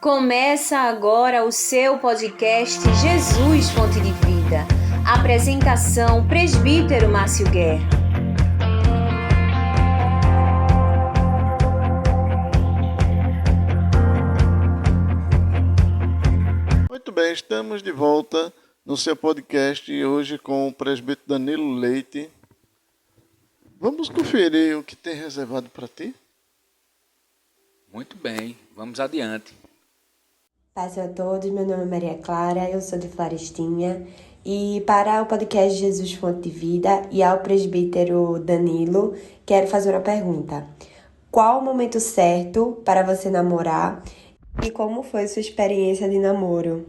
Começa agora o seu podcast Jesus Fonte de Vida. Apresentação: Presbítero Márcio Guerra. Muito bem, estamos de volta no seu podcast hoje com o presbítero Danilo Leite. Vamos conferir o que tem reservado para ti? Muito bem, vamos adiante. Paz a todos, meu nome é Maria Clara, eu sou de Florestinha e para o podcast Jesus Fonte de Vida e ao presbítero Danilo, quero fazer uma pergunta. Qual o momento certo para você namorar e como foi sua experiência de namoro?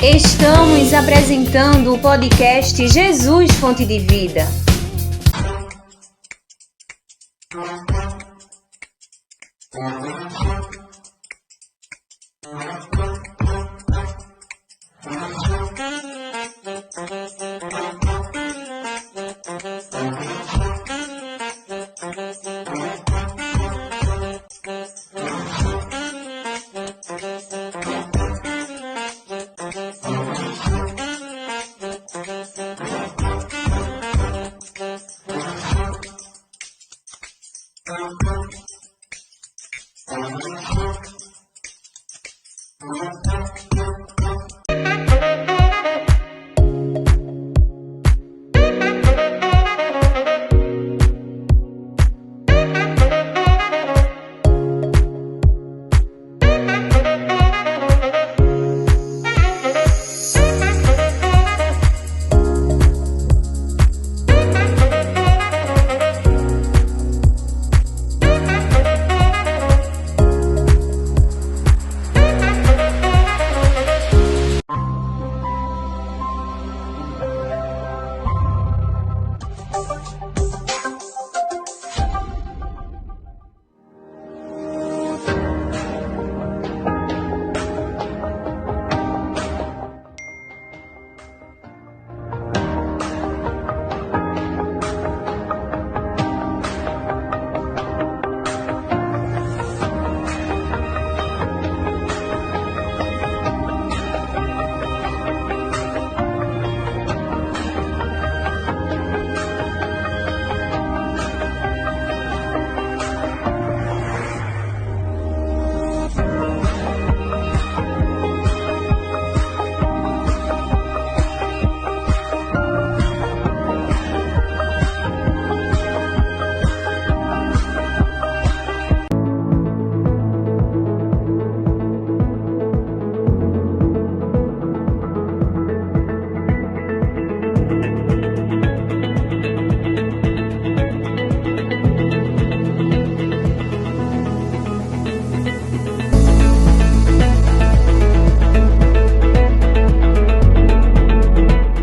Estamos apresentando o podcast Jesus Fonte de Vida.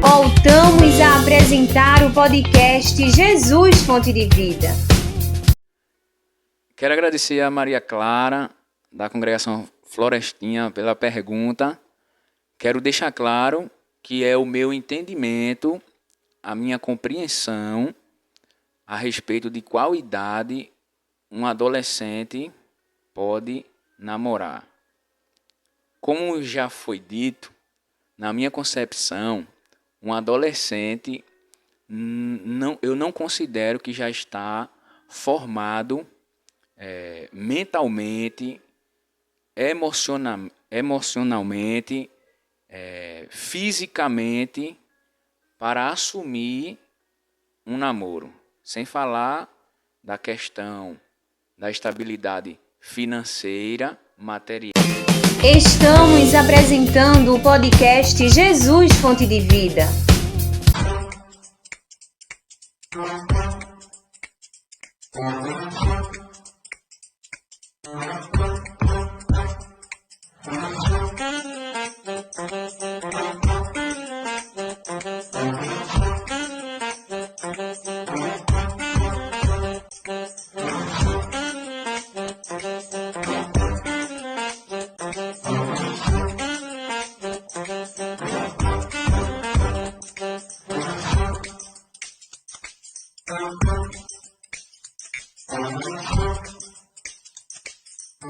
Voltamos a apresentar o podcast Jesus Fonte de Vida. Quero agradecer a Maria Clara, da congregação Florestinha, pela pergunta. Quero deixar claro que é o meu entendimento, a minha compreensão a respeito de qual idade um adolescente pode namorar. Como já foi dito, na minha concepção, um adolescente, eu não considero que já está formado mentalmente, emocionalmente, fisicamente, para assumir um namoro. Sem falar da questão da estabilidade financeira, material. Estamos apresentando o podcast Jesus Fonte de Vida.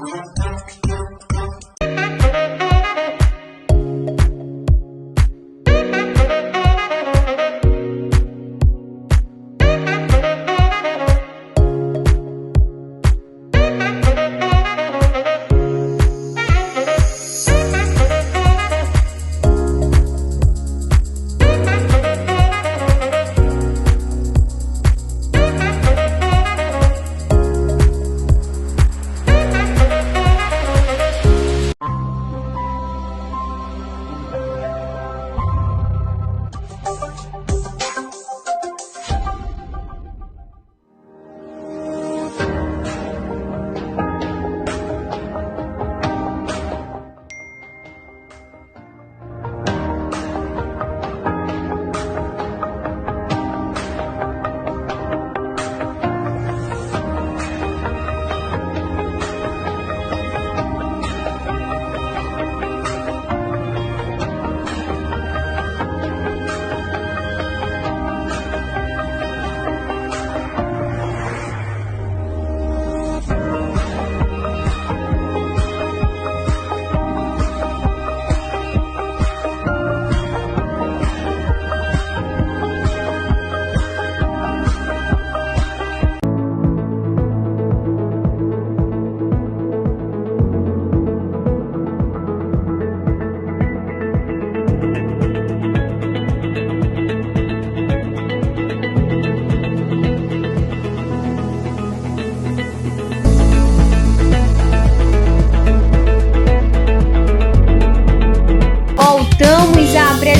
Thank you.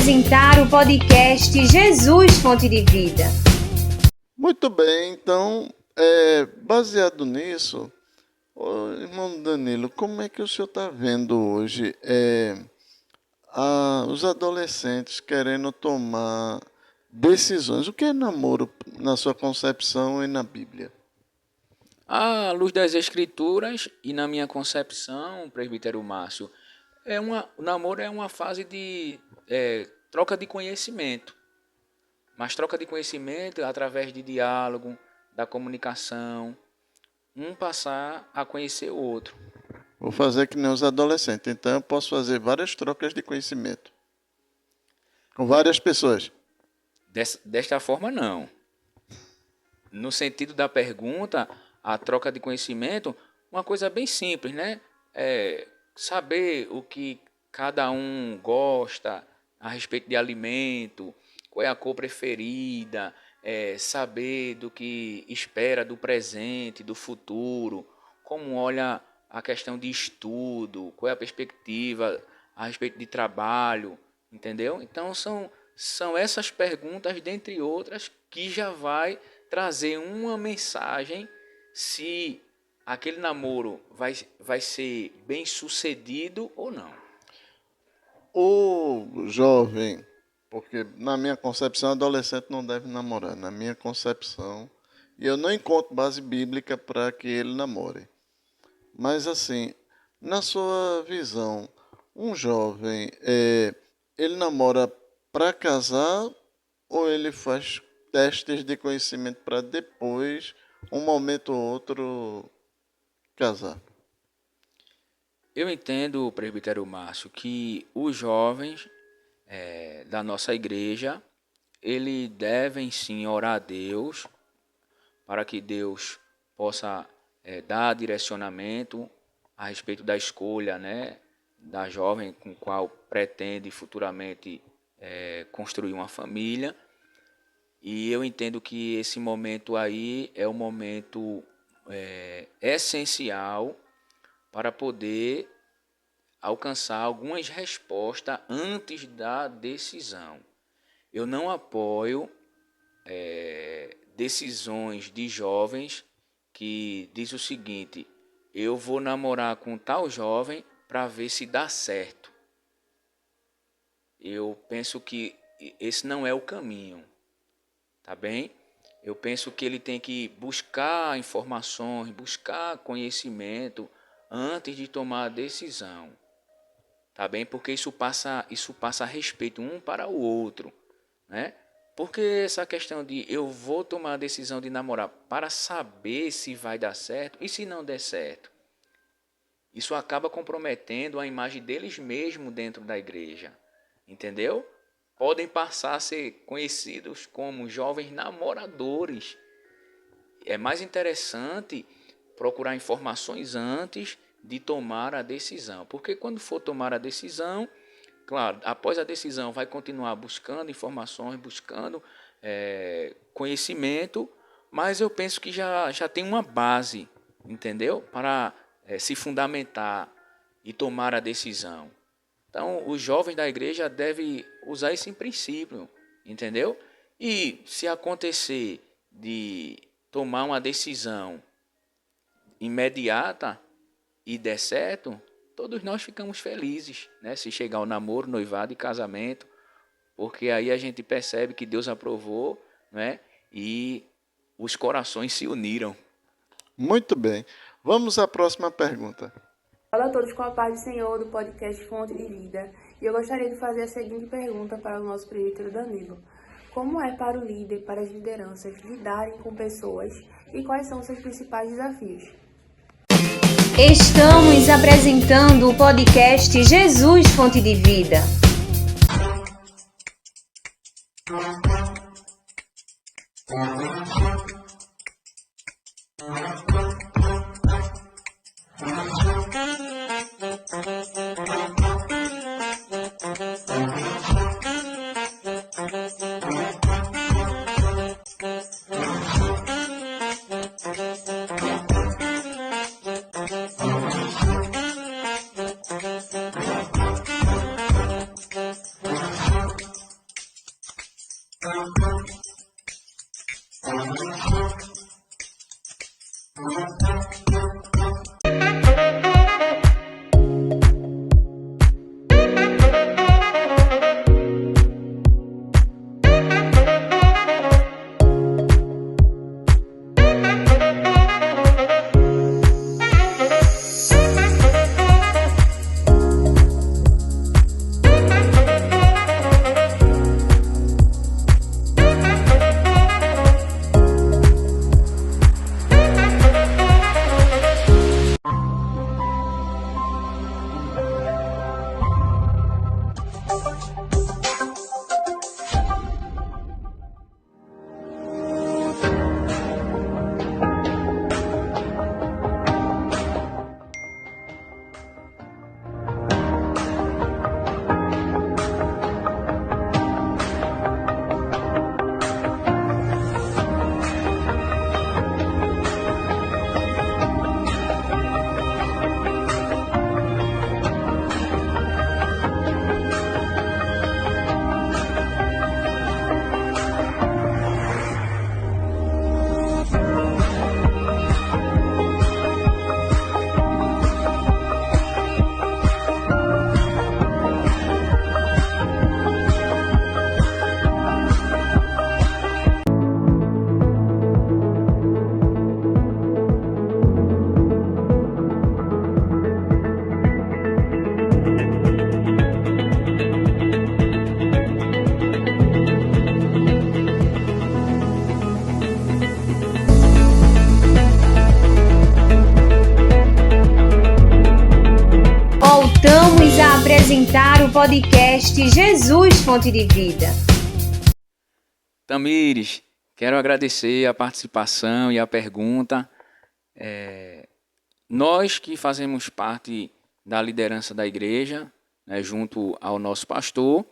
apresentar o podcast Jesus Fonte de Vida. Muito bem, então, baseado nisso, irmão Danilo, como é que o senhor está vendo hoje os adolescentes querendo tomar decisões? O que é namoro na sua concepção e na Bíblia? À luz das Escrituras e na minha concepção, presbítero Márcio, o namoro é uma fase de troca de conhecimento. Mas troca de conhecimento através de diálogo, da comunicação, um passar a conhecer o outro. Vou fazer que nem os adolescentes, então eu posso fazer várias trocas de conhecimento com várias pessoas. Desta forma, não. No sentido da pergunta, a troca de conhecimento, uma coisa bem simples, né? Saber o que cada um gosta a respeito de alimento, qual é a cor preferida, saber do que espera do presente, do futuro, como olha a questão de estudo, qual é a perspectiva a respeito de trabalho, entendeu? Então são essas perguntas, dentre outras, que já vai trazer uma mensagem se aquele namoro vai ser bem sucedido ou não. O jovem, porque na minha concepção adolescente não deve namorar, na minha concepção, e eu não encontro base bíblica para que ele namore. Mas assim, na sua visão, um jovem, ele namora para casar ou ele faz testes de conhecimento para depois, um momento ou outro, casar? Eu entendo, presbítero Márcio, que os jovens da nossa igreja, eles devem sim orar a Deus para que Deus possa dar direcionamento a respeito da escolha, né, da jovem com qual pretende futuramente construir uma família. E eu entendo que esse momento aí é um momento essencial para poder alcançar algumas respostas antes da decisão. Eu não apoio decisões de jovens que diz o seguinte: eu vou namorar com tal jovem para ver se dá certo. Eu penso que esse não é o caminho, tá bem? Eu penso que ele tem que buscar informações, buscar conhecimento antes de tomar a decisão, tá bem? Porque isso passa respeito um para o outro, né? Porque essa questão de eu vou tomar a decisão de namorar para saber se vai dar certo e se não der certo, isso acaba comprometendo a imagem deles mesmos dentro da igreja, entendeu? Podem passar a ser conhecidos como jovens namoradores. É mais interessante procurar informações antes de tomar a decisão. Porque quando for tomar a decisão, claro, após a decisão vai continuar buscando informações, buscando conhecimento, mas eu penso que já tem uma base, entendeu? Para se fundamentar e tomar a decisão. Então, os jovens da igreja devem usar esse princípio, entendeu? E se acontecer de tomar uma decisão imediata e der certo, todos nós ficamos felizes, né? Se chegar ao namoro, noivado e casamento, porque aí a gente percebe que Deus aprovou, né? E os corações se uniram. Muito bem. Vamos à próxima pergunta. Olá a todos, com a paz do Senhor do podcast Fonte de Vida. E eu gostaria de fazer a seguinte pergunta para o nosso presbítero Danilo. Como é para o líder, para as lideranças, lidarem com pessoas e quais são os seus principais desafios? Estamos apresentando o podcast Jesus Fonte de Vida. apresentar o podcast Jesus Fonte de Vida. Tamires, quero agradecer a participação e a pergunta. Nós que fazemos parte da liderança da igreja, né, junto ao nosso pastor,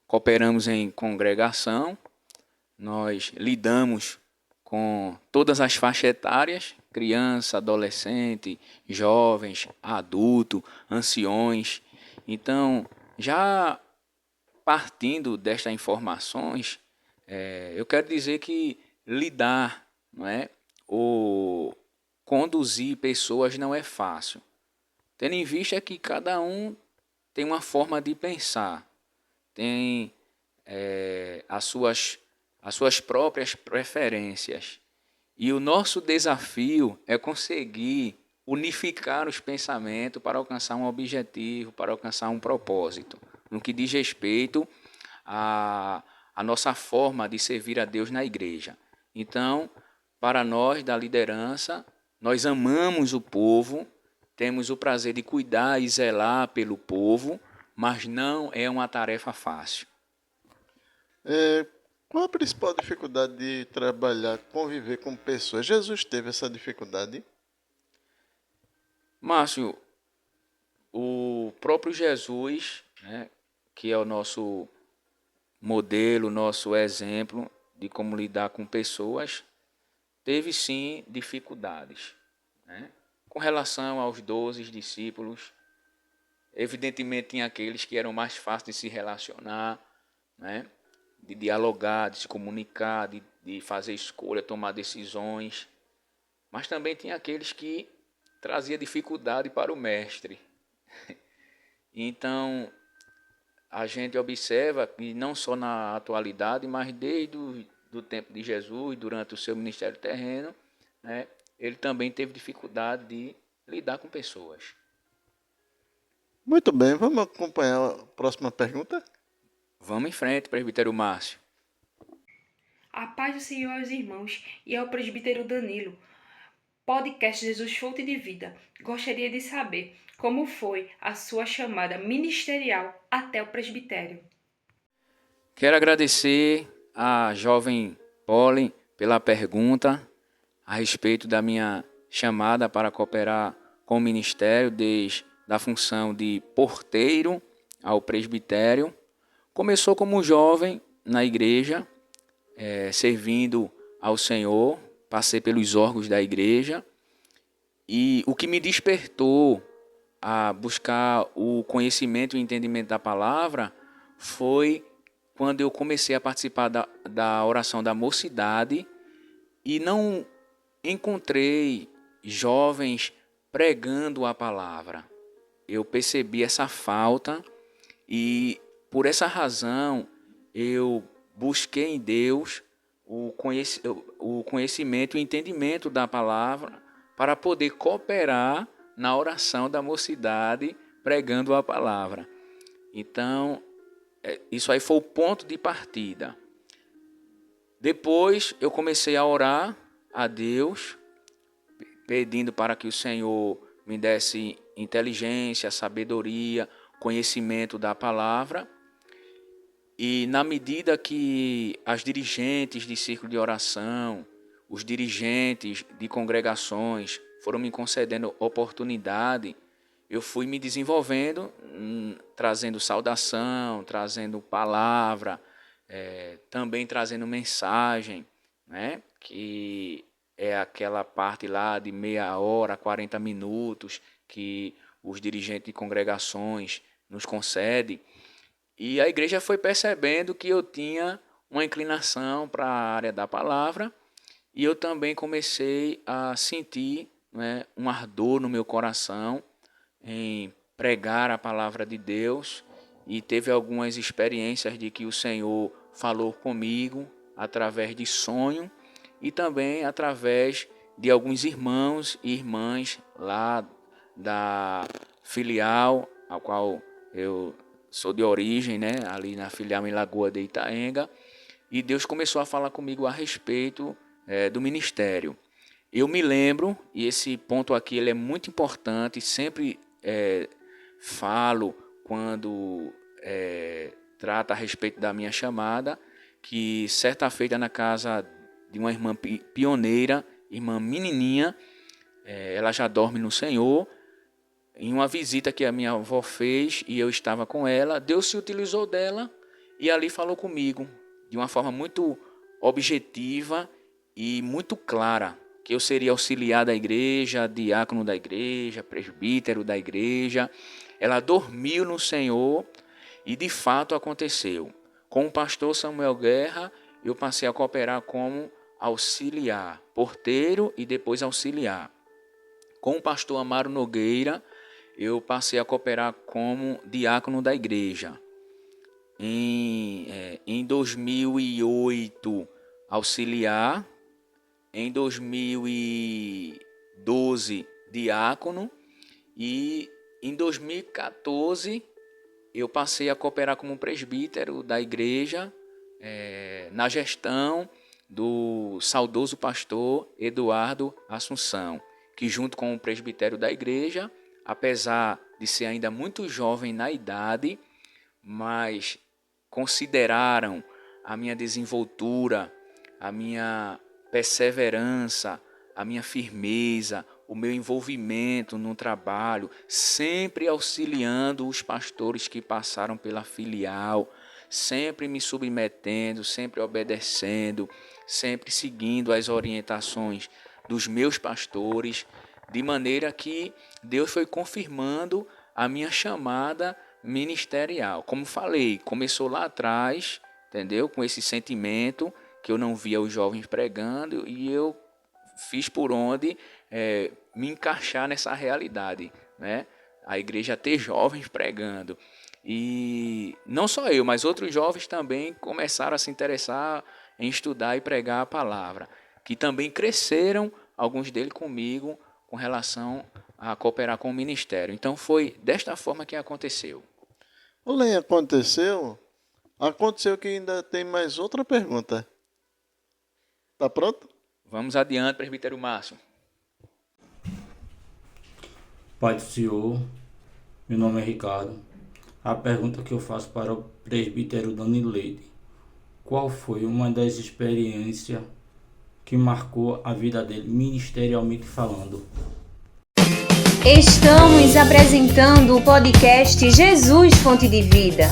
cooperamos em congregação, nós lidamos com todas as faixas etárias, criança, adolescente, jovens, adulto, anciões. Então, já partindo destas informações, eu quero dizer que lidar, não é, ou conduzir pessoas não é fácil, tendo em vista que cada um tem uma forma de pensar, tem as suas próprias preferências. E o nosso desafio é conseguir unificar os pensamentos para alcançar um objetivo, para alcançar um propósito, no que diz respeito à nossa forma de servir a Deus na igreja. Então, para nós da liderança, nós amamos o povo, temos o prazer de cuidar e zelar pelo povo, mas não é uma tarefa fácil. Qual a principal dificuldade de trabalhar, conviver com pessoas? Jesus teve essa dificuldade? Márcio, o próprio Jesus, né, que é o nosso modelo, nosso exemplo de como lidar com pessoas, teve sim dificuldades, né? Com relação aos 12 discípulos, evidentemente tinha aqueles que eram mais fáceis de se relacionar, né? De dialogar, de se comunicar, de fazer escolha, tomar decisões. Mas também tinha aqueles que trazia dificuldade para o mestre. Então, a gente observa que não só na atualidade, mas desde o tempo de Jesus, durante o seu ministério terreno, né, ele também teve dificuldade de lidar com pessoas. Muito bem, vamos acompanhar a próxima pergunta? Vamos em frente, presbítero Márcio. A paz do Senhor aos irmãos e ao presbítero Danilo. Podcast Jesus Fonte de Vida. Gostaria de saber como foi a sua chamada ministerial até o presbitério. Quero agradecer à jovem Polly pela pergunta a respeito da minha chamada para cooperar com o ministério, desde a função de porteiro ao presbitério. Começou como jovem na igreja, servindo ao Senhor, passei pelos órgãos da igreja, e o que me despertou a buscar o conhecimento e o entendimento da palavra foi quando eu comecei a participar da oração da mocidade e não encontrei jovens pregando a palavra. Eu percebi essa falta e, por essa razão, eu busquei em Deus o conhecimento e o entendimento da palavra para poder cooperar na oração da mocidade pregando a palavra. Então, isso aí foi o ponto de partida. Depois eu comecei a orar a Deus, pedindo para que o Senhor me desse inteligência, sabedoria, conhecimento da palavra. E na medida que as dirigentes de círculo de oração, os dirigentes de congregações foram me concedendo oportunidade, eu fui me desenvolvendo, trazendo saudação, trazendo palavra, também trazendo mensagem, né? Que é aquela parte lá de meia hora, 40 minutos, que os dirigentes de congregações nos concedem. E a igreja foi percebendo que eu tinha uma inclinação para a área da palavra e eu também comecei a sentir, né, um ardor no meu coração em pregar a palavra de Deus, e teve algumas experiências de que o Senhor falou comigo através de sonho e também através de alguns irmãos e irmãs lá da filial, a qual eu sou de origem, né, ali na filial em Lagoa de Itaenga, e Deus começou a falar comigo a respeito do ministério. Eu me lembro, e esse ponto aqui ele é muito importante, sempre falo quando trata a respeito da minha chamada, que certa feita na casa de uma irmã pioneira, irmã menininha, ela já dorme no Senhor, em uma visita que a minha avó fez e eu estava com ela, Deus se utilizou dela e ali falou comigo de uma forma muito objetiva e muito clara, que eu seria auxiliar da igreja, diácono da igreja, presbítero da igreja. Ela dormiu no Senhor e de fato aconteceu. Com o pastor Samuel Guerra, eu passei a cooperar como auxiliar, porteiro e depois auxiliar. Com o pastor Amaro Nogueira, eu passei a cooperar como diácono da igreja. Em 2008, auxiliar. Em 2012, diácono. E em 2014, eu passei a cooperar como presbítero da igreja, na gestão do saudoso pastor Eduardo Assunção, que junto com o presbitério da igreja, apesar de ser ainda muito jovem na idade, mas consideraram a minha desenvoltura, a minha perseverança, a minha firmeza, o meu envolvimento no trabalho, sempre auxiliando os pastores que passaram pela filial, sempre me submetendo, sempre obedecendo, sempre seguindo as orientações dos meus pastores, de maneira que Deus foi confirmando a minha chamada ministerial. Como falei, começou lá atrás, entendeu? Com esse sentimento que eu não via os jovens pregando e eu fiz por onde me encaixar nessa realidade, né? A igreja ter jovens pregando. E não só eu, mas outros jovens também começaram a se interessar em estudar e pregar a palavra, que também cresceram, alguns deles comigo, com relação a cooperar com o ministério. Então foi desta forma que aconteceu. Olhem, aconteceu que ainda tem mais outra pergunta. Tá pronto? Vamos adiante, presbítero Márcio. Pai do Senhor, meu nome é Ricardo. A pergunta que eu faço para o presbítero Danilo Leite: qual foi uma das experiências que marcou a vida dele, ministerialmente falando? Estamos apresentando o podcast Jesus Fonte de Vida.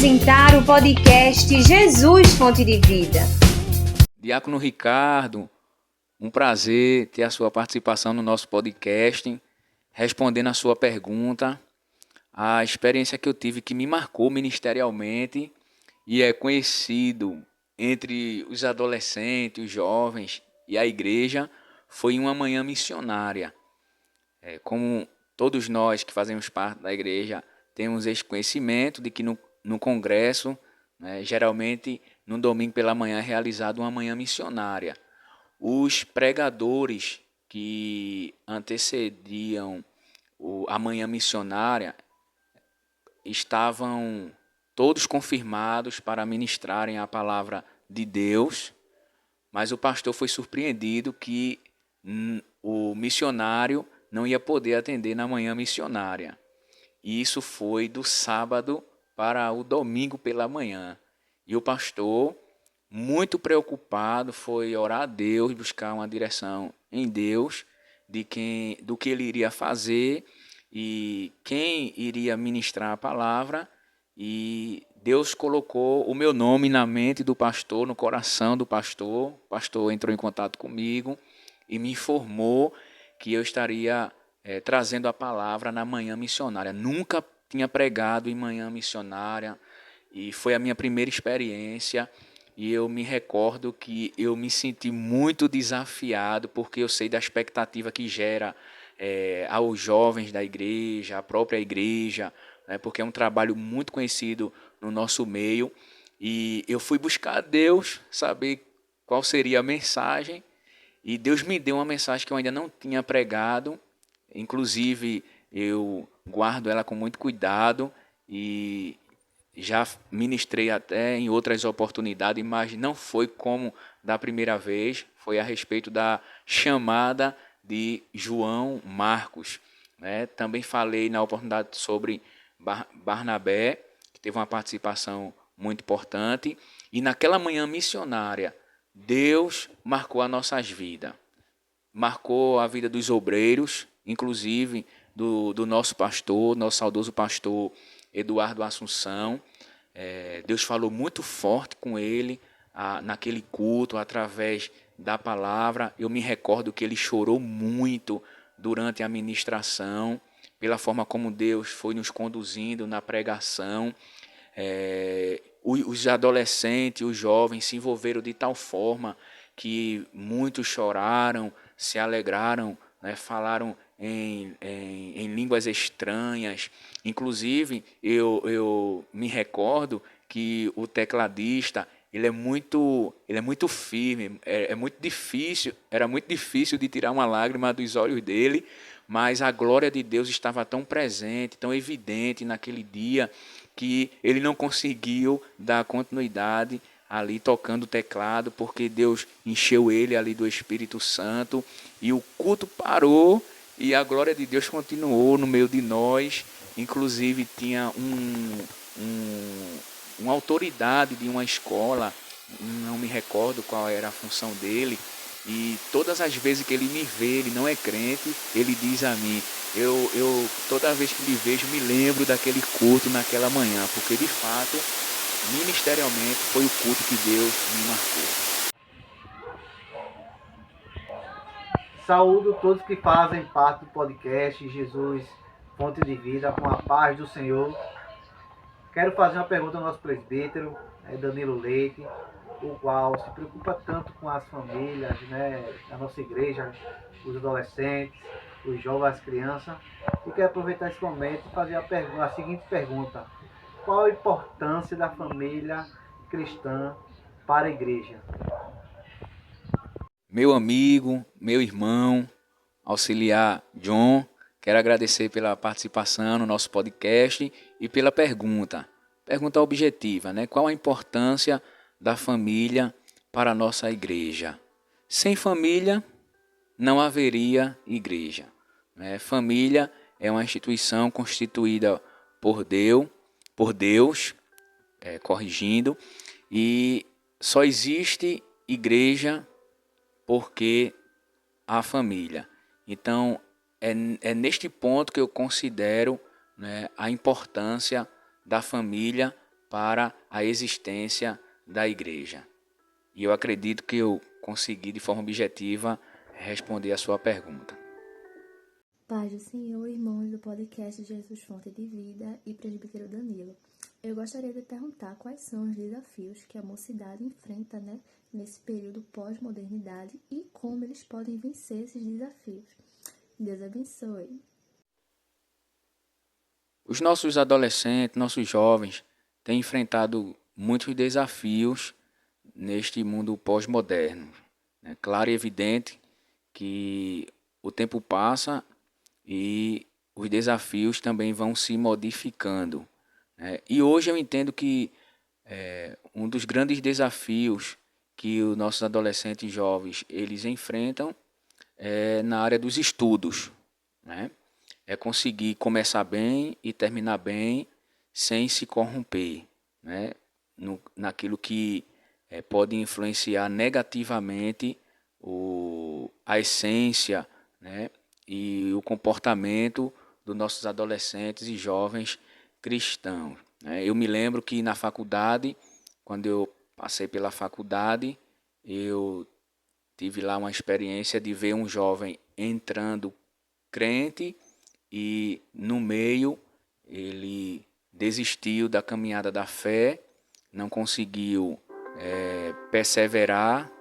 apresentar o podcast Jesus Fonte de Vida. Diácono Ricardo, um prazer ter a sua participação no nosso podcast, respondendo a sua pergunta. A experiência que eu tive que me marcou ministerialmente e é conhecido entre os adolescentes, os jovens e a igreja, foi uma manhã missionária. Como todos nós que fazemos parte da igreja temos esse conhecimento de que no congresso, geralmente no domingo pela manhã é realizada uma manhã missionária. Os pregadores que antecediam a manhã missionária estavam todos confirmados para ministrarem a palavra de Deus, mas o pastor foi surpreendido que o missionário não ia poder atender na manhã missionária. E isso foi do sábado para o domingo pela manhã. E o pastor, muito preocupado, foi orar a Deus, buscar uma direção em Deus do que ele iria fazer e quem iria ministrar a palavra. E Deus colocou o meu nome na mente do pastor, no coração do pastor. O pastor entrou em contato comigo e me informou que eu estaria trazendo a palavra na manhã missionária. Nunca tinha pregado em manhã missionária e foi a minha primeira experiência. E eu me recordo que eu me senti muito desafiado, porque eu sei da expectativa que gera aos jovens da igreja, à própria igreja, porque é um trabalho muito conhecido no nosso meio. E eu fui buscar a Deus, saber qual seria a mensagem, e Deus me deu uma mensagem que eu ainda não tinha pregado. Inclusive, eu guardo ela com muito cuidado e já ministrei até em outras oportunidades, mas não foi como da primeira vez. Foi a respeito da chamada de João Marcos. Também falei na oportunidade sobre Barnabé, que teve uma participação muito importante. E naquela manhã missionária, Deus marcou as nossas vidas. Marcou a vida dos obreiros, inclusive do nosso pastor, nosso saudoso pastor Eduardo Assunção. Deus falou muito forte com ele naquele culto, através da palavra. Eu me recordo que ele chorou muito durante a ministração, pela forma como Deus foi nos conduzindo na pregação. Os adolescentes, os jovens se envolveram de tal forma que muitos choraram, se alegraram, falaram em línguas estranhas. Inclusive, eu me recordo que o tecladista ele é muito firme, era muito difícil de tirar uma lágrima dos olhos dele, mas a glória de Deus estava tão presente, tão evidente naquele dia, que ele não conseguiu dar continuidade ali tocando o teclado, porque Deus encheu ele ali do Espírito Santo, e o culto parou e a glória de Deus continuou no meio de nós. Inclusive tinha uma autoridade de uma escola, não me recordo qual era a função dele, e todas as vezes que ele me vê, ele não é crente, ele diz a mim, eu toda vez que lhe vejo me lembro daquele culto naquela manhã, porque de fato, ministerialmente, foi o culto que Deus me marcou. Saúdo todos que fazem parte do podcast Jesus Fonte de Vida, com a paz do Senhor. Quero fazer uma pergunta ao nosso presbítero, Danilo Leite, o qual se preocupa tanto com as famílias, da nossa igreja, os adolescentes, os jovens, as crianças. E quero aproveitar esse momento e fazer a seguinte pergunta: qual a importância da família cristã para a igreja? Meu amigo, meu irmão, auxiliar John, quero agradecer pela participação no nosso podcast e pela pergunta. Pergunta objetiva, Qual a importância da família para a nossa igreja? Sem família, não haveria igreja. Família é uma instituição constituída por Deus, corrigindo, e só existe igreja porque há família. Então, é neste ponto que eu considero a importância da família para a existência da igreja. E eu acredito que eu consegui, de forma objetiva, responder a sua pergunta. Paz do Senhor, irmãos do podcast Jesus Fonte de Vida e presbítero Danilo. Eu gostaria de perguntar quais são os desafios que a mocidade enfrenta, nesse período pós-modernidade e como eles podem vencer esses desafios. Deus abençoe. Os nossos adolescentes, nossos jovens, têm enfrentado muitos desafios neste mundo pós-moderno. É claro e evidente que o tempo passa e os desafios também vão se modificando. E hoje eu entendo que um dos grandes desafios que os nossos adolescentes e jovens eles enfrentam é na área dos estudos. É conseguir começar bem e terminar bem sem se corromper, naquilo que pode influenciar negativamente a essência, e o comportamento dos nossos adolescentes e jovens cristãos. Eu me lembro que na faculdade, quando eu passei pela faculdade, eu tive lá uma experiência de ver um jovem entrando crente e no meio ele desistiu da caminhada da fé, não conseguiu perseverar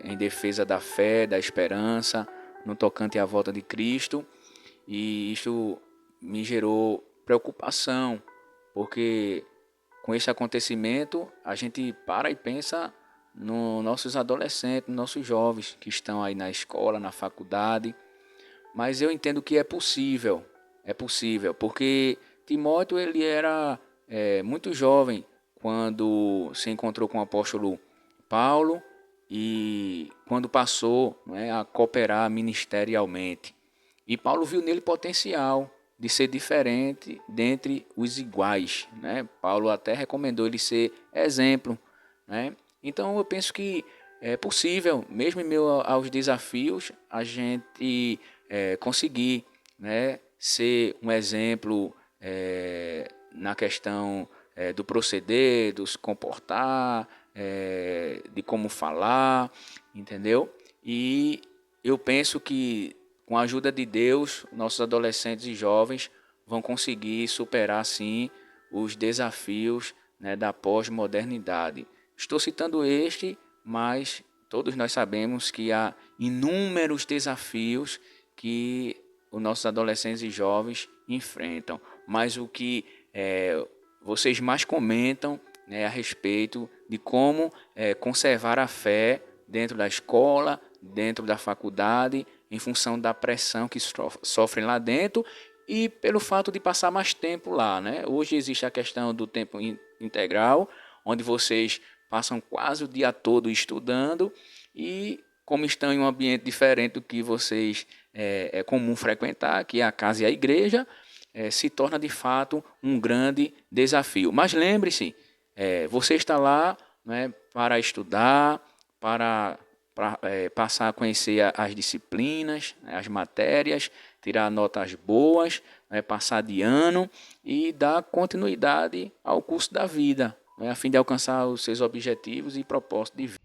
em defesa da fé, da esperança, no tocante à volta de Cristo, e isso me gerou preocupação, porque com esse acontecimento a gente para e pensa nos nossos adolescentes, nos nossos jovens que estão aí na escola, na faculdade, mas eu entendo que é possível, porque Timóteo ele era muito jovem quando se encontrou com o apóstolo Paulo, e quando passou a cooperar ministerialmente. E Paulo viu nele potencial de ser diferente dentre os iguais. Paulo até recomendou ele ser exemplo. Então eu penso que é possível, mesmo em meio aos desafios, a gente conseguir ser um exemplo na questão do proceder, do se comportar, de como falar, entendeu? E eu penso que com a ajuda de Deus, nossos adolescentes e jovens vão conseguir superar sim os desafios da pós-modernidade. Estou citando este, mas todos nós sabemos que há inúmeros desafios que os nossos adolescentes e jovens enfrentam, mas o que vocês mais comentam a respeito de como conservar a fé dentro da escola, dentro da faculdade, em função da pressão que sofrem lá dentro e pelo fato de passar mais tempo lá. Hoje existe a questão do tempo integral, onde vocês passam quase o dia todo estudando e como estão em um ambiente diferente do que vocês é comum frequentar, que é a casa e a igreja, se torna de fato um grande desafio. Mas lembre-se, você está lá para estudar, para passar a conhecer as disciplinas, as matérias, tirar notas boas, passar de ano e dar continuidade ao curso da vida, a fim de alcançar os seus objetivos e propósitos de vida.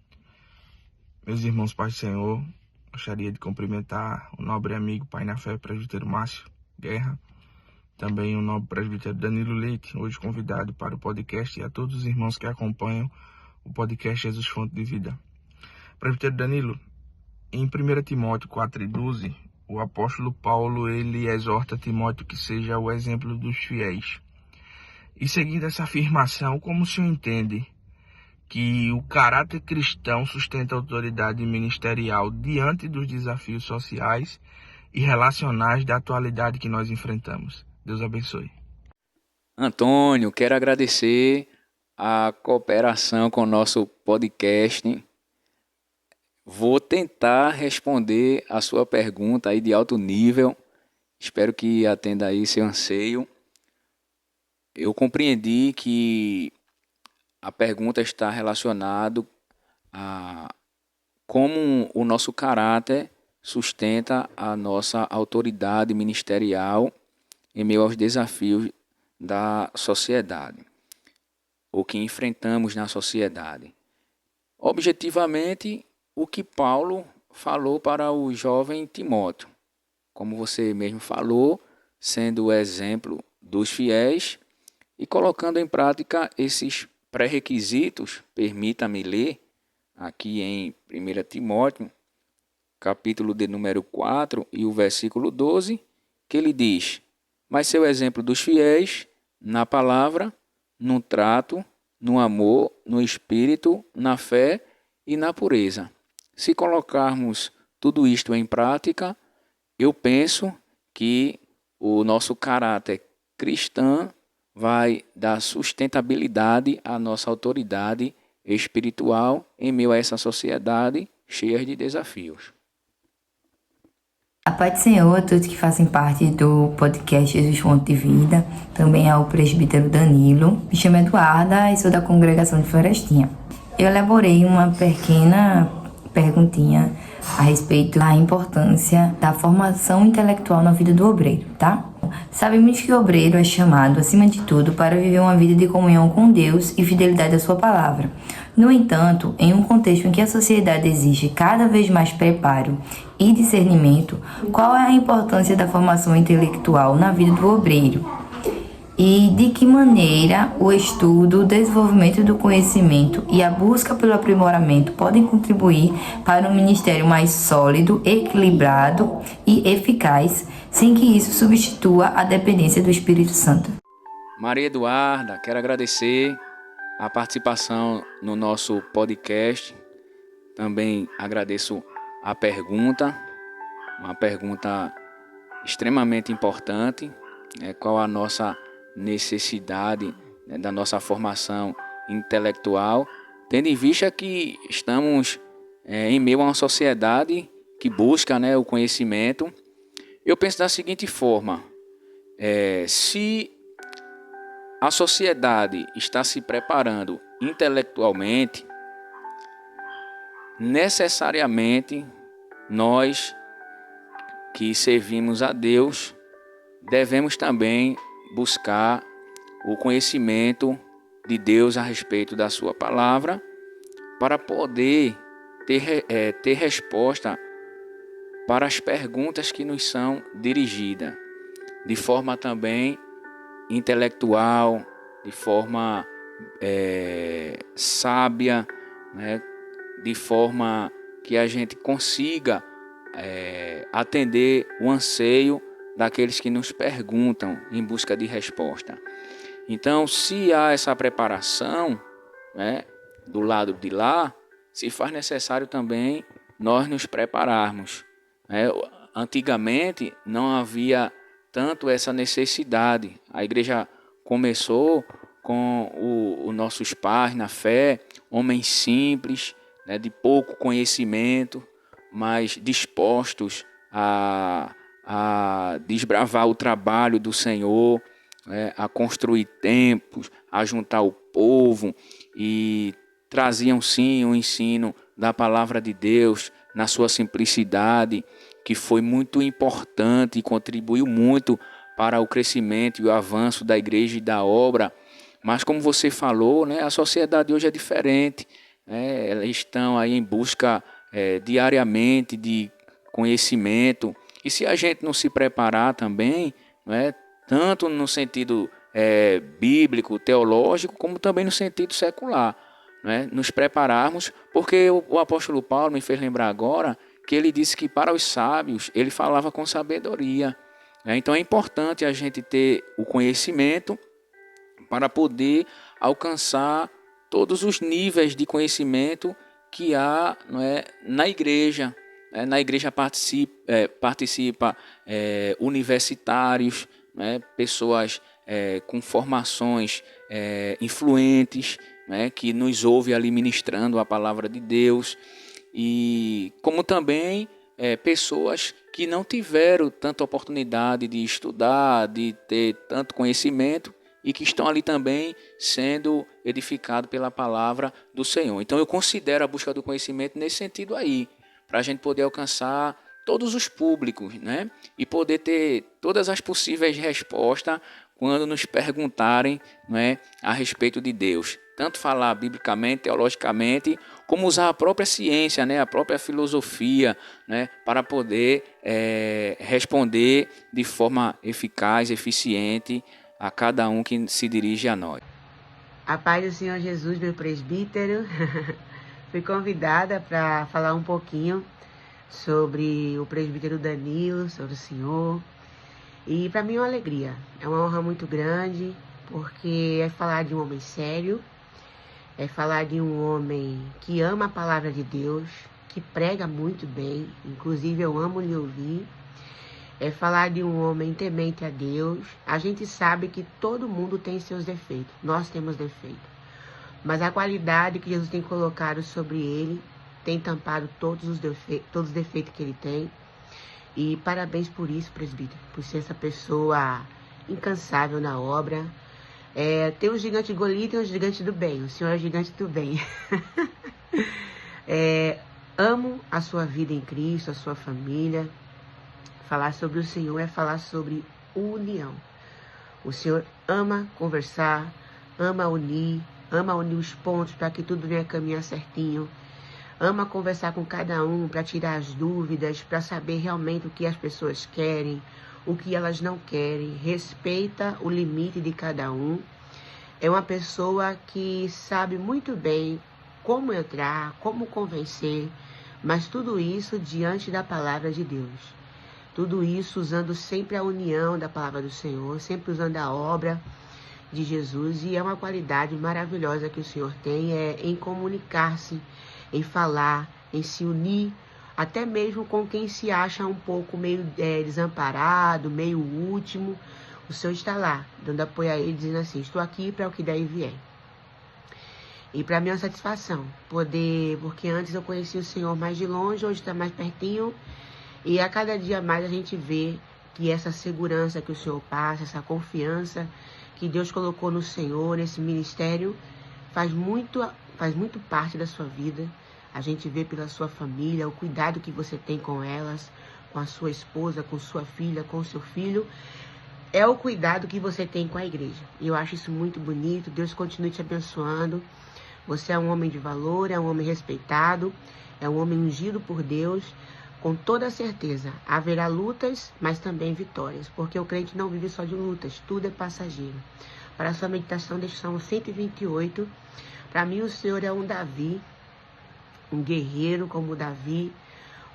Meus irmãos, Pai do Senhor, gostaria de cumprimentar o nobre amigo Pai na Fé, presbítero Márcio Guerra, também o nobre presbítero Danilo Leite, hoje convidado para o podcast, e a todos os irmãos que acompanham o podcast Jesus Fonte de Vida. Presbítero Danilo, em 1 Timóteo 4:12, o apóstolo Paulo ele exorta Timóteo que seja o exemplo dos fiéis. E seguindo essa afirmação, como o senhor entende que o caráter cristão sustenta a autoridade ministerial diante dos desafios sociais e relacionais da atualidade que nós enfrentamos? Deus abençoe. Antônio, quero agradecer a cooperação com o nosso podcast. Vou tentar responder a sua pergunta aí de alto nível. Espero que atenda aí seu anseio. Eu compreendi que a pergunta está relacionada a como o nosso caráter sustenta a nossa autoridade ministerial em meio aos desafios da sociedade. ou que enfrentamos na sociedade. Objetivamente, o que Paulo falou para o jovem Timóteo, como você mesmo falou, sendo o exemplo dos fiéis e colocando em prática esses pré-requisitos. Permita-me ler aqui em 1 Timóteo, capítulo de número 4 e o versículo 12, que ele diz: mas seu exemplo dos fiéis na palavra, no trato, no amor, no espírito, na fé e na pureza. Se colocarmos tudo isto em prática, eu penso que o nosso caráter cristão vai dar sustentabilidade à nossa autoridade espiritual em meio a essa sociedade cheia de desafios. A paz do Senhor a todos que fazem parte do podcast Jesus Fonte de Vida, também ao presbítero Danilo. Me chamo Eduarda e sou da congregação de Florestinha. Eu elaborei uma pequena perguntinha a respeito da importância da formação intelectual na vida do obreiro, tá? Sabemos que o obreiro é chamado, acima de tudo, para viver uma vida de comunhão com Deus e fidelidade à sua palavra. No entanto, em um contexto em que a sociedade exige cada vez mais preparo e discernimento, qual é a importância da formação intelectual na vida do obreiro? E de que maneira o estudo, o desenvolvimento do conhecimento e a busca pelo aprimoramento podem contribuir para um ministério mais sólido, equilibrado e eficaz, sem que isso substitua a dependência do Espírito Santo? Maria Eduarda, quero agradecer a participação no nosso podcast. Também agradeço a pergunta, uma pergunta extremamente importante, qual a nossa necessidade, da nossa formação intelectual, tendo em vista que estamos em meio a uma sociedade que busca, o conhecimento. Eu penso da seguinte forma: se a sociedade está se preparando intelectualmente, necessariamente nós que servimos a Deus devemos também buscar o conhecimento de Deus a respeito da sua palavra para poder ter resposta para as perguntas que nos são dirigidas, de forma também intelectual, de forma sábia, de forma que a gente consiga atender o anseio daqueles que nos perguntam em busca de resposta. Então, se há essa preparação, do lado de lá, se faz necessário também nós nos prepararmos. Antigamente não havia tanto essa necessidade. A igreja começou com os nossos pais na fé, homens simples, de pouco conhecimento, mas dispostos a desbravar o trabalho do Senhor, a construir templos, a juntar o povo, e traziam sim o ensino da palavra de Deus na sua simplicidade, que foi muito importante e contribuiu muito para o crescimento e o avanço da igreja e da obra. Mas como você falou, a sociedade hoje é diferente, elas estão aí em busca diariamente de conhecimento. E se a gente não se preparar também, tanto no sentido bíblico, teológico, como também no sentido secular, nos prepararmos, porque o apóstolo Paulo me fez lembrar agora que ele disse que para os sábios ele falava com sabedoria. Então é importante a gente ter o conhecimento para poder alcançar todos os níveis de conhecimento que há na igreja. Na igreja participa universitários, pessoas com formações influentes, que nos ouvem ali ministrando a palavra de Deus, e como também pessoas que não tiveram tanta oportunidade de estudar, de ter tanto conhecimento, e que estão ali também sendo edificados pela palavra do Senhor. Então eu considero a busca do conhecimento nesse sentido aí, para a gente poder alcançar todos os públicos, e poder ter todas as possíveis respostas quando nos perguntarem, não é, a respeito de Deus. Tanto falar biblicamente, teologicamente, como usar a própria ciência, né, a própria filosofia, né, para poder responder de forma eficaz, eficiente a cada um que se dirige a nós. A paz do Senhor Jesus, meu presbítero. Fui convidada para falar um pouquinho sobre o presbítero Danilo, sobre o senhor. E para mim é uma alegria, é uma honra muito grande, porque é falar de um homem sério, é falar de um homem que ama a palavra de Deus, que prega muito bem, inclusive eu amo lhe ouvir. É falar de um homem temente a Deus. A gente sabe que todo mundo tem seus defeitos, nós temos defeitos. Mas a qualidade que Jesus tem colocado sobre ele tem tampado todos os defeitos que ele tem. E parabéns por isso, presbítero, por ser essa pessoa incansável na obra. Tem o gigante Golias e tem o gigante do bem. O senhor é o gigante do bem. Amo a sua vida em Cristo, a sua família. Falar sobre o Senhor é falar sobre união. O Senhor ama conversar, ama unir os pontos para que tudo venha caminhar certinho. Ama conversar com cada um para tirar as dúvidas, para saber realmente o que as pessoas querem, o que elas não querem. Respeita o limite de cada um. É uma pessoa que sabe muito bem como entrar, como convencer, mas tudo isso diante da palavra de Deus. Tudo isso usando sempre a união da palavra do Senhor, sempre usando a obra de Jesus. E é uma qualidade maravilhosa que o Senhor tem, em comunicar-se, em falar, em se unir, até mesmo com quem se acha um pouco meio desamparado, meio último. O Senhor está lá, dando apoio a ele, dizendo assim, estou aqui para o que daí vier. E para mim é uma satisfação poder, porque antes eu conhecia o Senhor mais de longe, hoje está mais pertinho. E a cada dia mais a gente vê que essa segurança que o Senhor passa, essa confiança que Deus colocou no Senhor, nesse ministério, faz muito parte da sua vida. A gente vê pela sua família, o cuidado que você tem com elas, com a sua esposa, com sua filha, com o seu filho. É o cuidado que você tem com a igreja. E eu acho isso muito bonito. Deus continue te abençoando. Você é um homem de valor, é um homem respeitado, é um homem ungido por Deus. Com toda certeza, haverá lutas, mas também vitórias, porque o crente não vive só de lutas, tudo é passageiro. Para a sua meditação, deixa o Salmo 128. Para mim, o Senhor é um Davi, um guerreiro como Davi.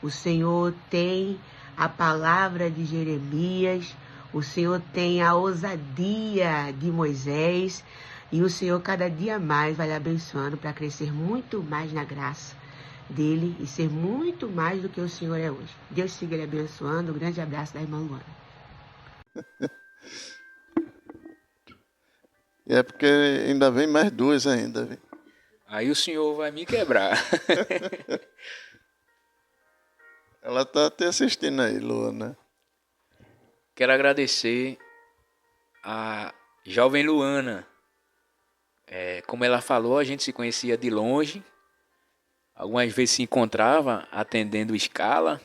O Senhor tem a palavra de Jeremias, o Senhor tem a ousadia de Moisés, e o Senhor cada dia mais vai lhe abençoando para crescer muito mais na graça dele e ser muito mais do que o Senhor é hoje. Deus siga ele abençoando. Um grande abraço da irmã Luana. É porque ainda vem mais duas ainda. Viu? Aí o senhor vai me quebrar. Ela está te assistindo aí, Luana. Quero agradecer a jovem Luana. Como ela falou, a gente se conhecia de longe. Algumas vezes se encontrava atendendo escala,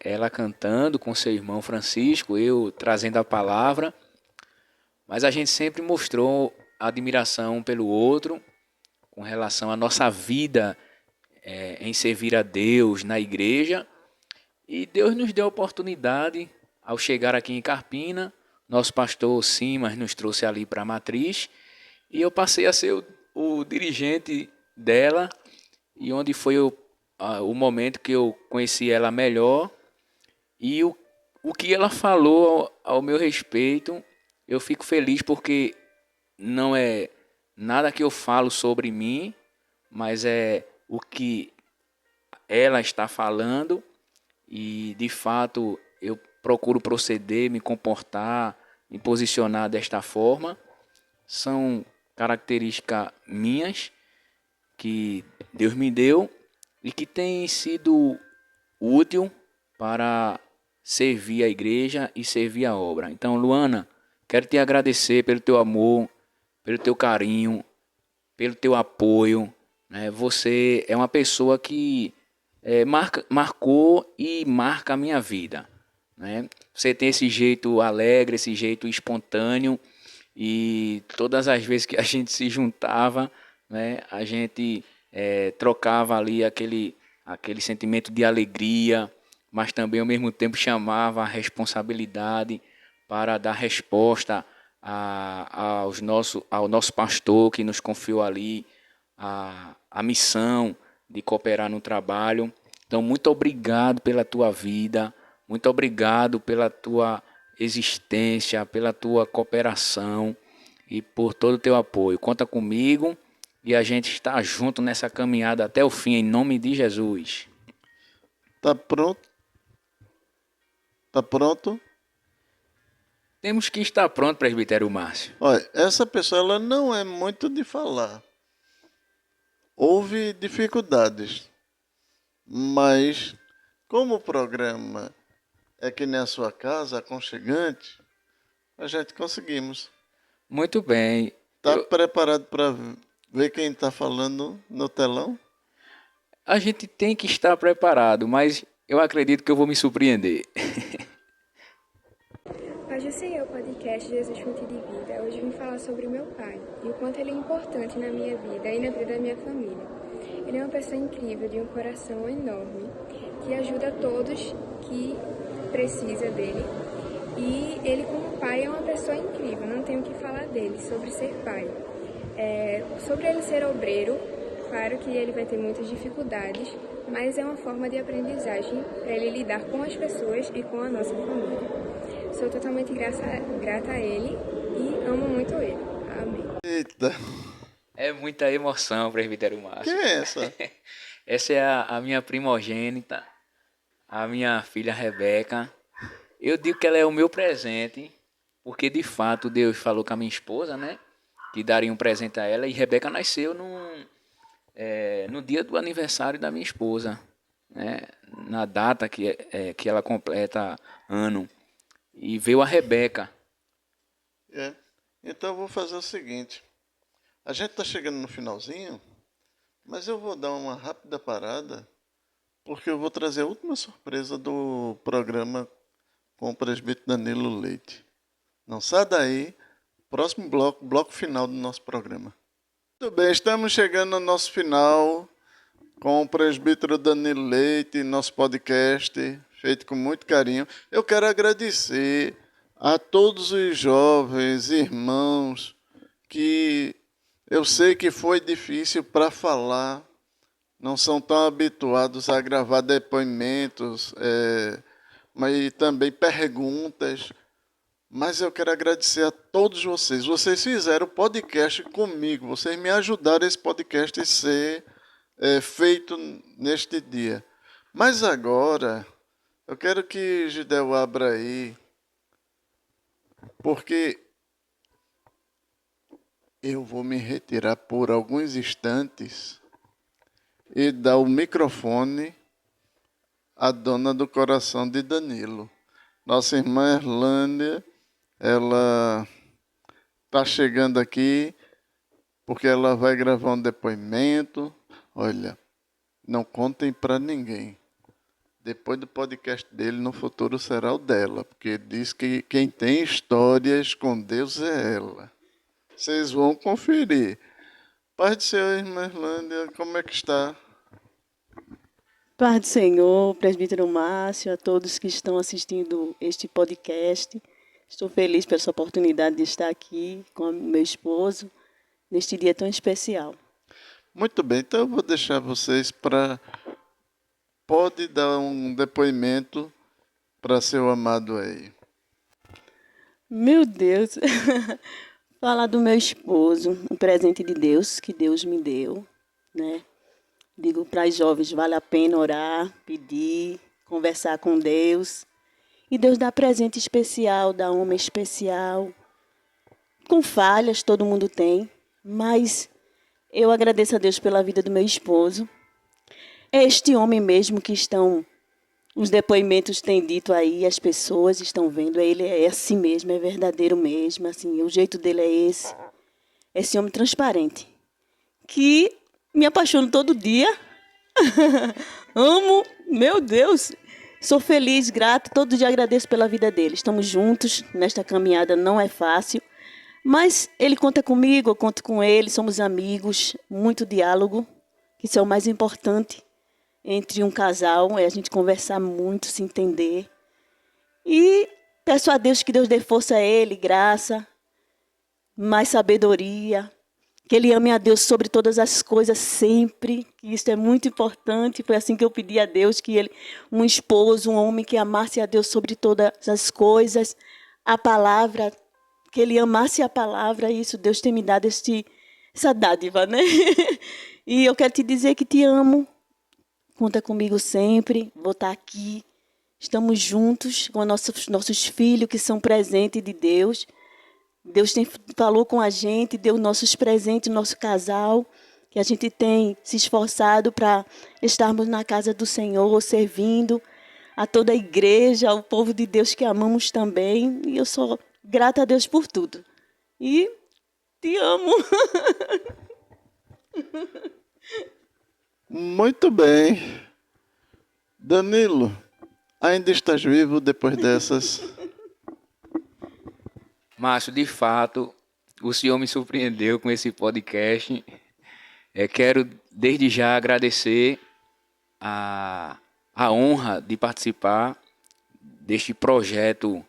ela cantando com seu irmão Francisco, eu trazendo a palavra, mas a gente sempre mostrou admiração um pelo outro, com relação à nossa vida em servir a Deus na igreja, e Deus nos deu a oportunidade, ao chegar aqui em Carpina, nosso pastor Simas nos trouxe ali para a matriz, e eu passei a ser o dirigente dela, e onde foi o momento que eu conheci ela melhor, e o que ela falou ao meu respeito, eu fico feliz porque não é nada que eu falo sobre mim, mas é o que ela está falando, e de fato eu procuro proceder, me comportar, me posicionar desta forma. São características minhas, que Deus me deu e que tem sido útil para servir a igreja e servir a obra. Então, Luana, quero te agradecer pelo teu amor, pelo teu carinho, pelo teu apoio. Né? Você é uma pessoa que marcou e marca a minha vida. né? Você tem esse jeito alegre, esse jeito espontâneo, e todas as vezes que a gente se juntava, né, a gente trocava ali aquele sentimento de alegria, mas também ao mesmo tempo chamava a responsabilidade para dar resposta ao nosso pastor que nos confiou ali a missão de cooperar no trabalho. Então, muito obrigado pela tua vida, muito obrigado pela tua existência, pela tua cooperação e por todo o teu apoio. Conta comigo e a gente está junto nessa caminhada até o fim, em nome de Jesus. Tá pronto? Tá pronto? Temos que estar pronto, presbítero Márcio. Olha, essa pessoa ela não é muito de falar. Houve dificuldades, mas como o programa é que nem a sua casa, aconchegante, a gente conseguimos. Muito bem. Tá preparado para ver quem está falando no telão? A gente tem que estar preparado, mas eu acredito que eu vou me surpreender. Paz do Senhor, podcast Jesus Fonte de Vida. Hoje vim falar sobre o meu pai e o quanto ele é importante na minha vida e na vida da minha família. Ele é uma pessoa incrível, de um coração enorme, que ajuda todos que precisa dele. E ele, como pai, é uma pessoa incrível, não tenho o que falar dele, sobre ser pai. Sobre ele ser obreiro, claro que ele vai ter muitas dificuldades, mas é uma forma de aprendizagem para ele lidar com as pessoas e com a nossa família. Sou totalmente grata a ele e amo muito ele. Amém. Eita. É muita emoção, presbítero Márcio. Quem é essa? Essa é a minha primogênita, a minha filha Rebeca. Eu digo que ela é o meu presente, porque de fato Deus falou com a minha esposa, né? Que daria um presente a ela, e Rebeca nasceu no dia do aniversário da minha esposa, né? Na data que ela completa ano. E veio a Rebeca. Então eu vou fazer o seguinte. A gente está chegando no finalzinho, mas eu vou dar uma rápida parada, porque eu vou trazer a última surpresa do programa com o presbítero Danilo Leite. Não sai daí, próximo bloco final do nosso programa. Muito bem, estamos chegando no nosso final com o presbítero Danilo Leite, nosso podcast, feito com muito carinho. Eu quero agradecer a todos os jovens irmãos que eu sei que foi difícil para falar, não são tão habituados a gravar depoimentos, mas também perguntas. Mas eu quero agradecer a todos vocês. Vocês fizeram o podcast comigo, vocês me ajudaram esse podcast a ser feito neste dia. Mas agora eu quero que Gidel abra aí, porque eu vou me retirar por alguns instantes e dar o microfone à dona do coração de Danilo. Nossa irmã Erlândia, ela está chegando aqui porque ela vai gravar um depoimento. Olha, não contem para ninguém. Depois do podcast dele, no futuro será o dela, porque diz que quem tem histórias com Deus é ela. Vocês vão conferir. Paz do Senhor, irmã Erlândia, como é que está? Paz do Senhor, presbítero Márcio, a todos que estão assistindo este podcast. Estou feliz pela essa oportunidade de estar aqui com meu esposo, neste dia tão especial. Muito bem, então eu vou deixar vocês para... Pode dar um depoimento para seu amado aí. Meu Deus, falar do meu esposo, um presente de Deus que Deus me deu, né? Digo para as jovens, vale a pena orar, pedir, conversar com Deus. E Deus dá presente especial, dá homem especial. Com falhas, todo mundo tem, mas eu agradeço a Deus pela vida do meu esposo. É este homem mesmo que os depoimentos têm dito aí, as pessoas estão vendo, ele é assim mesmo, é verdadeiro mesmo, assim, o jeito dele é esse homem transparente, que me apaixono todo dia, amo, meu Deus, sou feliz, grato, todo dia agradeço pela vida dele. Estamos juntos nesta caminhada, não é fácil, mas ele conta comigo, eu conto com ele, somos amigos, muito diálogo, que isso é o mais importante entre um casal, é a gente conversar muito, se entender. E peço a Deus que Deus dê força a ele, graça, mais sabedoria, que ele ame a Deus sobre todas as coisas sempre, que isso é muito importante. Foi assim que eu pedi a Deus, que ele, um esposo, um homem que amasse a Deus sobre todas as coisas, a palavra, que ele amasse a palavra, e isso Deus tem me dado essa dádiva, né? E eu quero te dizer que te amo, conta comigo sempre, vou estar aqui, estamos juntos com nossos filhos que são presentes de Deus. Deus falou com a gente, deu nossos presentes, nosso casal, que a gente tem se esforçado para estarmos na casa do Senhor, servindo a toda a igreja, ao povo de Deus que amamos também. E eu sou grata a Deus por tudo. E te amo. Muito bem. Danilo, ainda estás vivo depois dessas? Márcio, de fato, o senhor me surpreendeu com esse podcast. Quero, desde já, agradecer a honra de participar deste projeto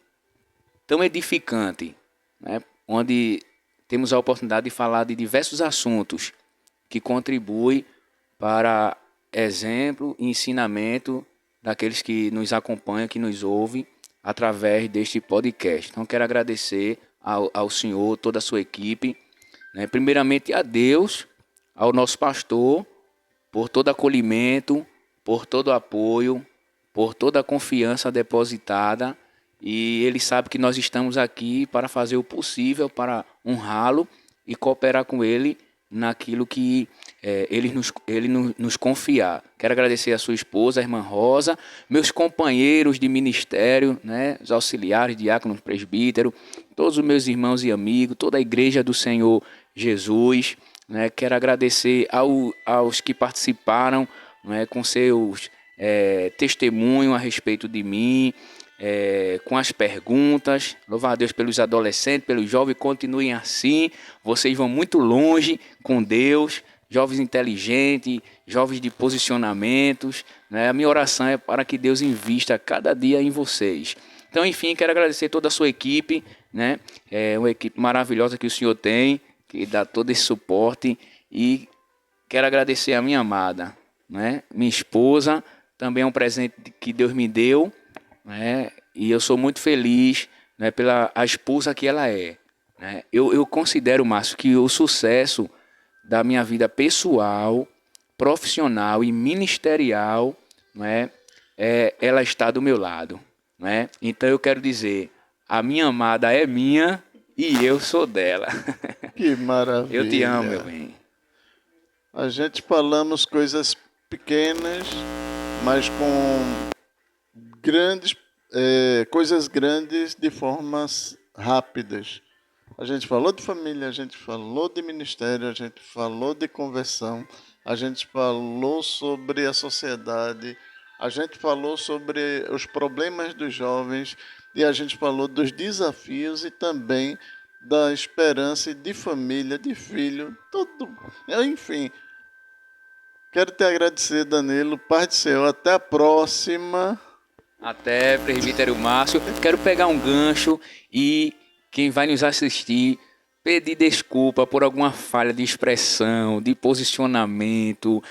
tão edificante, né? Onde temos a oportunidade de falar de diversos assuntos que contribuem para exemplo e ensinamento daqueles que nos acompanham, que nos ouvem, através deste podcast. Então, quero agradecer ao senhor, toda a sua equipe, né? Primeiramente a Deus, ao nosso pastor, por todo acolhimento, por todo apoio, por toda a confiança depositada. E ele sabe que nós estamos aqui para fazer o possível para honrá-lo e cooperar com ele naquilo que ele nos confiar. Quero agradecer a sua esposa, a irmã Rosa, meus companheiros de ministério, né, os auxiliares, diáconos, presbítero, todos os meus irmãos e amigos, toda a igreja do Senhor Jesus, né. Quero agradecer aos que participaram, né, com seus testemunhos a respeito de mim, com as perguntas. Louvar a Deus pelos adolescentes, pelos jovens, continuem assim, vocês vão muito longe com Deus, jovens inteligentes, jovens de posicionamentos, né? A minha oração é para que Deus invista cada dia em vocês. Então, enfim, quero agradecer toda a sua equipe, né? Uma equipe maravilhosa que o senhor tem, que dá todo esse suporte, e quero agradecer a minha amada, né? Minha esposa, também é um presente que Deus me deu, né? E eu sou muito feliz, né, pela a esposa que ela é, né? Eu considero, Márcio, que o sucesso da minha vida pessoal, profissional e ministerial, né, ela está do meu lado, né? Então eu quero dizer, a minha amada é minha e eu sou dela. Que maravilha. Eu te amo, meu bem. A gente falamos coisas pequenas, mas com coisas grandes de formas rápidas. A gente falou de família, a gente falou de ministério, a gente falou de conversão, a gente falou sobre a sociedade, a gente falou sobre os problemas dos jovens e a gente falou dos desafios e também da esperança de família, de filho, tudo. Enfim, quero te agradecer, Danilo. Paz do Senhor. Até a próxima. Até, presbítero Márcio. Quero pegar um gancho e quem vai nos assistir pedir desculpa por alguma falha de expressão, de posicionamento.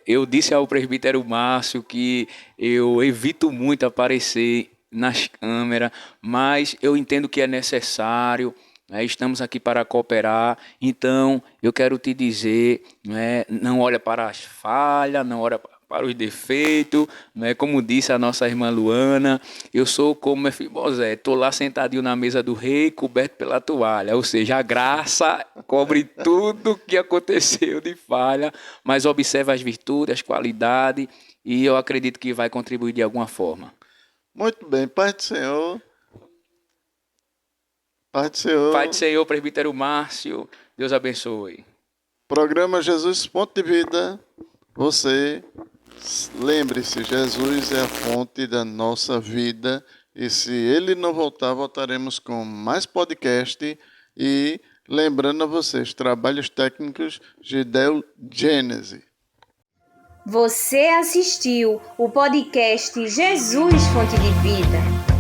Eu disse ao presbítero Márcio que eu evito muito aparecer nas câmeras, mas eu entendo que é necessário, né? Estamos aqui para cooperar. Então, eu quero te dizer, né, não olha para as falhas, não olha para os defeitos, né? Como disse a nossa irmã Luana, eu sou como Mefibosete, estou lá sentadinho na mesa do rei, coberto pela toalha, ou seja, a graça cobre tudo que aconteceu de falha, mas observa as virtudes, as qualidades, e eu acredito que vai contribuir de alguma forma. Muito bem, Pai do Senhor. Pai do Senhor. Pai do Senhor, presbítero Márcio, Deus abençoe. Programa Jesus Ponto de Vida. Você Lembre-se, Jesus é a fonte da nossa vida e se Ele não voltar, voltaremos com mais podcast e lembrando a vocês, trabalhos técnicos Gidel Gênese. Você assistiu o podcast Jesus Fonte de Vida.